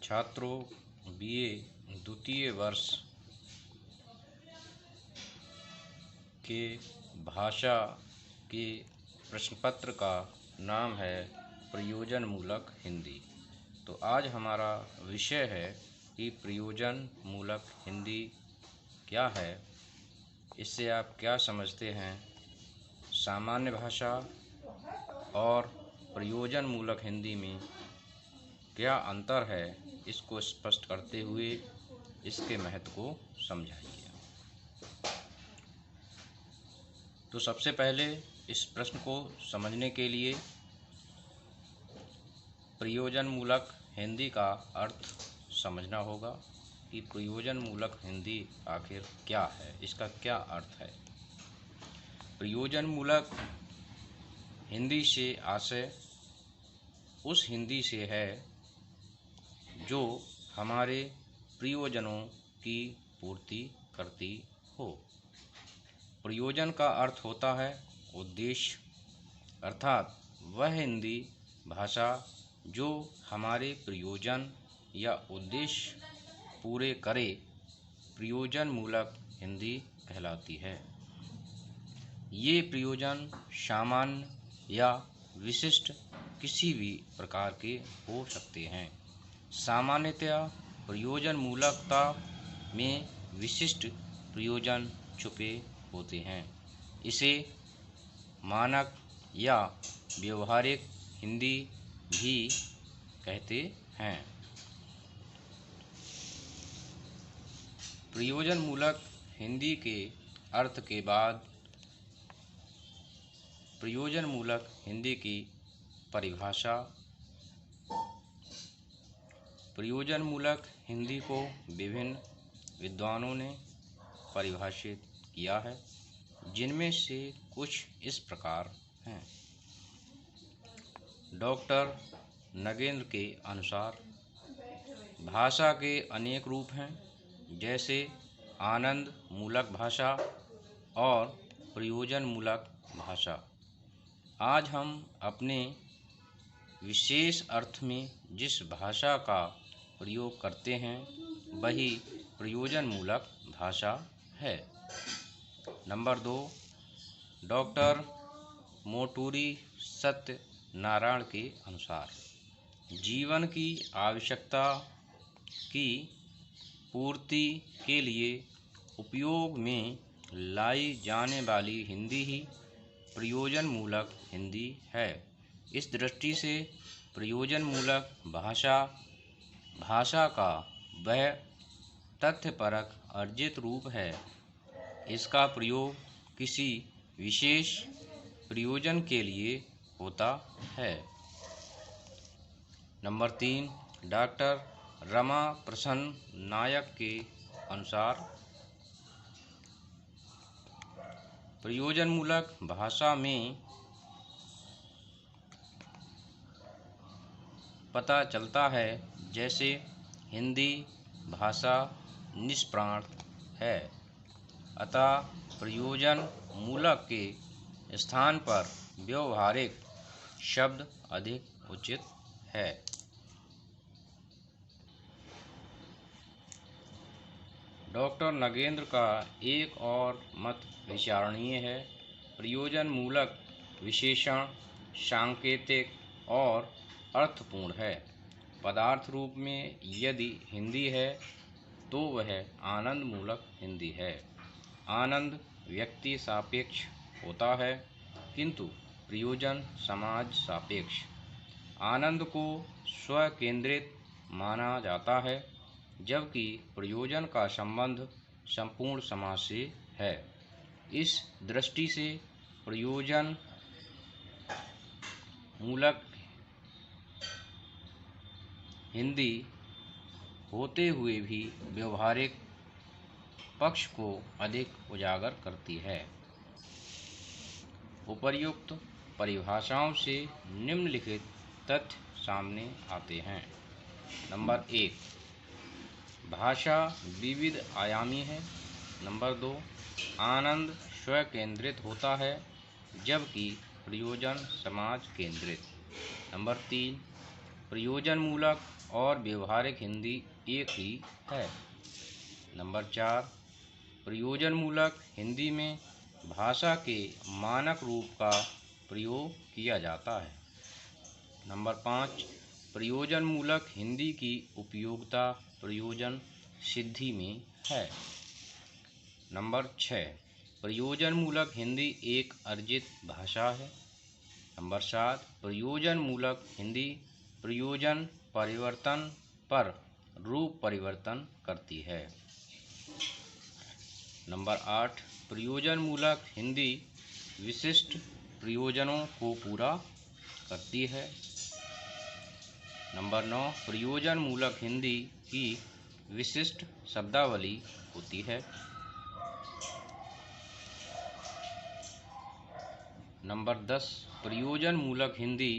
छात्रों, बीए द्वितीय वर्ष के भाषा के प्रश्न पत्र का नाम है प्रयोजन मूलक हिंदी। तो आज हमारा विषय है कि प्रयोजन मूलक हिंदी क्या है, इससे आप क्या समझते हैं, सामान्य भाषा और प्रयोजन मूलक हिंदी में क्या अंतर है, इसको स्पष्ट करते हुए इसके महत्व को समझाइए। तो सबसे पहले इस प्रश्न को समझने के लिए प्रयोजन मूलक हिंदी का अर्थ समझना होगा कि प्रयोजन मूलक हिंदी आखिर क्या है, इसका क्या अर्थ है। प्रयोजन मूलक हिंदी से आशय उस हिंदी से है जो हमारे प्रयोजनों की पूर्ति करती हो। प्रयोजन का अर्थ होता है उद्देश्य, अर्थात वह हिंदी भाषा जो हमारे प्रयोजन या उद्देश्य पूरे करे, प्रयोजन मूलक हिंदी कहलाती है। ये प्रयोजन सामान्य या विशिष्ट किसी भी प्रकार के हो सकते हैं। सामान्यतया प्रयोजन मूलकता में विशिष्ट प्रयोजन छुपे होते हैं। इसे मानक या व्यवहारिक हिंदी भी कहते हैं। प्रयोजन मूलक हिंदी के अर्थ के बाद प्रयोजन मूलक हिंदी की परिभाषा। प्रयोजन मूलक हिंदी को विभिन्न विद्वानों ने परिभाषित किया है, जिनमें से कुछ इस प्रकार हैं। डॉक्टर नगेंद्र के अनुसार भाषा के अनेक रूप हैं, जैसे आनंद मूलक भाषा और प्रयोजन मूलक भाषा। आज हम अपने विशेष अर्थ में जिस भाषा का प्रयोग करते हैं वही प्रयोजन मूलक भाषा है। नंबर 2, डॉक्टर मोटूरी सत्यनारायण के अनुसार जीवन की आवश्यकता की पूर्ति के लिए उपयोग में लाई जाने वाली हिंदी ही प्रयोजन मूलक हिंदी है। इस दृष्टि से प्रयोजन मूलक भाषा का वह तथ्यपरक अर्जित रूप है। इसका प्रयोग किसी विशेष प्रयोजन के लिए होता है। नंबर 3, डॉक्टर रमा प्रसन्न नायक के अनुसार प्रयोजन मूलक भाषा में पता चलता है जैसे हिंदी भाषा निष्प्राण है, अतः प्रयोजन मूलक के स्थान पर व्यवहारिक शब्द अधिक उचित है। डॉक्टर नगेंद्र का एक और मत विचारणीय है। प्रयोजन मूलक विशेषण सांकेतिक और अर्थपूर्ण है। पदार्थ रूप में यदि हिंदी है तो वह आनंद मूलक हिंदी है। आनंद व्यक्ति सापेक्ष होता है, किंतु प्रयोजन समाज सापेक्ष। आनंद को स्व केंद्रित माना जाता है, जबकि प्रयोजन का संबंध संपूर्ण समाज से है। इस दृष्टि से प्रयोजन मूलक हिंदी होते हुए भी व्यवहारिक पक्ष को अधिक उजागर करती है। उपर्युक्त परिभाषाओं से निम्नलिखित तथ्य सामने आते हैं। नंबर 1, भाषा विविध आयामी है। नंबर 2, आनंद स्व केंद्रित होता है, जबकि प्रयोजन समाज केंद्रित। नंबर 3, प्रयोजन मूलक और व्यवहारिक हिंदी एक ही है। नंबर 4, प्रयोजनमूलक हिंदी में भाषा के मानक रूप का प्रयोग किया जाता है। नंबर 5, प्रयोजनमूलक हिंदी की उपयोगिता प्रयोजन सिद्धि में है। नंबर 6, प्रयोजनमूलक हिंदी एक अर्जित भाषा है। नंबर 7, प्रयोजनमूलक हिंदी प्रयोजन परिवर्तन पर रूप परिवर्तन करती है। नंबर 8, प्रयोजनमूलक हिंदी विशिष्ट प्रयोजनों को पूरा करती है। नंबर 9, प्रयोजनमूलक हिंदी की विशिष्ट शब्दावली होती है। नंबर 10, प्रयोजनमूलक हिंदी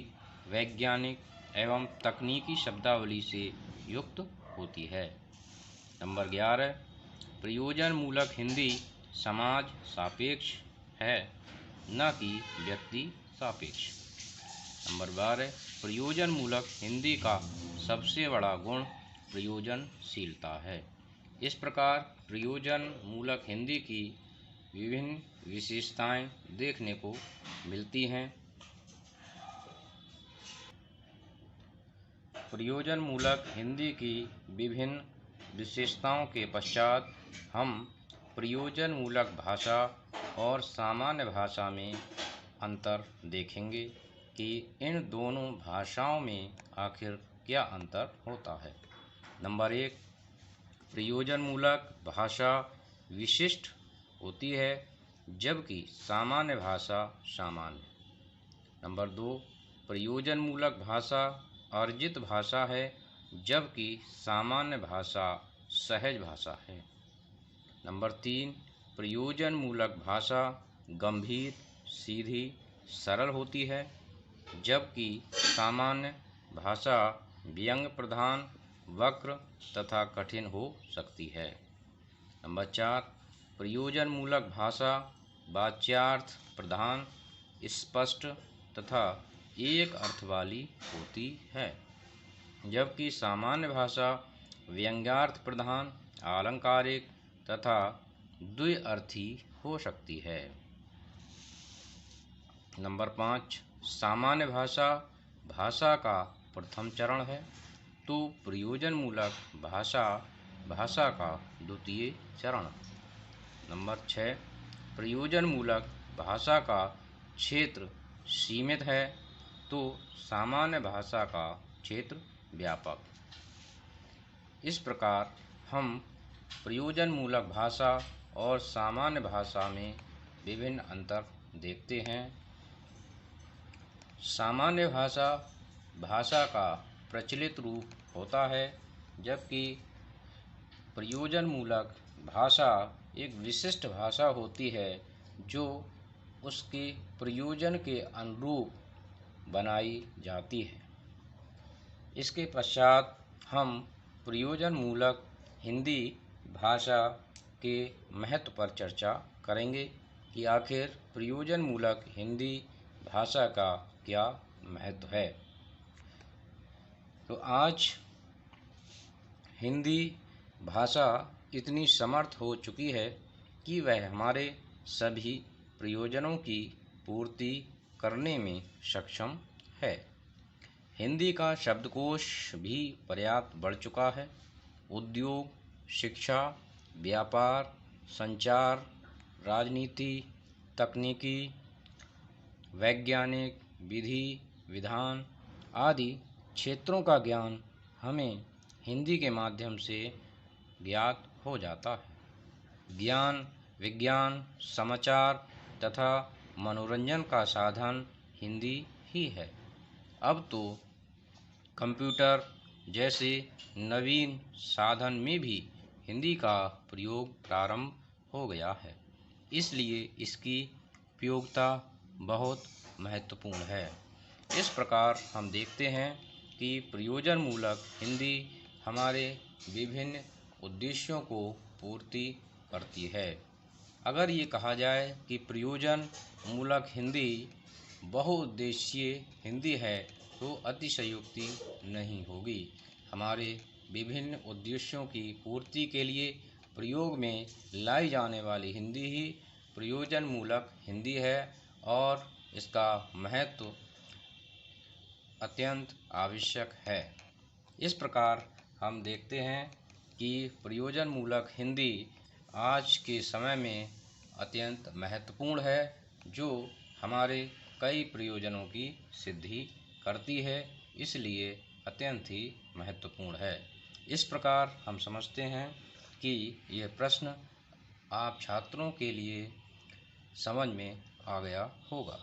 वैज्ञानिक एवं तकनीकी शब्दावली से युक्त होती है। नंबर 11, प्रयोजनमूलक हिंदी समाज सापेक्ष है, न कि व्यक्ति सापेक्ष। नंबर 12, प्रयोजनमूलक हिंदी का सबसे बड़ा गुण प्रयोजनशीलता है। इस प्रकार प्रयोजनमूलक हिंदी की विभिन्न विशेषताएं देखने को मिलती हैं। प्रयोजनमूलक हिंदी की विभिन्न विशेषताओं के पश्चात हम प्रयोजनमूलक भाषा और सामान्य भाषा में अंतर देखेंगे कि इन दोनों भाषाओं में आखिर क्या अंतर होता है। नंबर 1, प्रयोजनमूलक भाषा विशिष्ट होती है जबकि सामान्य भाषा सामान्य। नंबर 2, प्रयोजनमूलक भाषा अर्जित भाषा है जबकि सामान्य भाषा सहज भाषा है। नंबर 3, प्रयोजनमूलक भाषा गंभीर, सीधी, सरल होती है जबकि सामान्य भाषा व्यंग प्रधान, वक्र तथा कठिन हो सकती है। नंबर 4, प्रयोजनमूलक भाषा वाच्यार्थ प्रधान, स्पष्ट तथा एक अर्थ वाली होती है जबकि सामान्य भाषा व्यंग्यार्थ प्रधान, आलंकारिक तथा द्विअर्थी हो सकती है। नंबर 5, सामान्य भाषा भाषा का प्रथम चरण है तो प्रयोजनमूलक भाषा का द्वितीय चरण। नंबर 6, प्रयोजनमूलक भाषा का क्षेत्र सीमित है तो सामान्य भाषा का क्षेत्र व्यापक। इस प्रकार हम प्रयोजनमूलक भाषा और सामान्य भाषा में विभिन्न अंतर देखते हैं। सामान्य भाषा का प्रचलित रूप होता है जबकि प्रयोजनमूलक भाषा एक विशिष्ट भाषा होती है जो उसके प्रयोजन के अनुरूप बनाई जाती है। इसके पश्चात हम प्रयोजनमूलक हिंदी भाषा के महत्व पर चर्चा करेंगे कि आखिर प्रयोजनमूलक हिंदी भाषा का क्या महत्व है। तो आज हिंदी भाषा इतनी समर्थ हो चुकी है कि वह हमारे सभी प्रयोजनों की पूर्ति करने में सक्षम है। हिंदी का शब्दकोश भी पर्याप्त बढ़ चुका है। उद्योग, शिक्षा, व्यापार, संचार, राजनीति, तकनीकी, वैज्ञानिक, विधि विधान आदि क्षेत्रों का ज्ञान हमें हिंदी के माध्यम से ज्ञात हो जाता है। ज्ञान, विज्ञान, समाचार तथा मनोरंजन का साधन हिंदी ही है। अब तो कंप्यूटर जैसे नवीन साधन में भी हिंदी का प्रयोग प्रारंभ हो गया है, इसलिए इसकी उपयोगिता बहुत महत्वपूर्ण है। इस प्रकार हम देखते हैं कि प्रयोजनमूलक हिंदी हमारे विभिन्न उद्देश्यों को पूर्ति करती है। अगर ये कहा जाए कि प्रयोजनमूलक हिंदी बहुउद्देशीय हिंदी है तो अतिशयोक्ति नहीं होगी, हमारे विभिन्न उद्देश्यों की पूर्ति के लिए प्रयोग में लाई जाने वाली हिंदी ही प्रयोजन मूलक हिंदी है और इसका महत्व अत्यंत आवश्यक है। इस प्रकार हम देखते हैं कि प्रयोजन मूलक हिंदी आज के समय में अत्यंत महत्वपूर्ण है, जो हमारे कई प्रयोजनों की सिद्धि करती है, इसलिए अत्यंत ही महत्वपूर्ण है। इस प्रकार हम समझते हैं कि यह प्रश्न आप छात्रों के लिए समझ में आ गया होगा।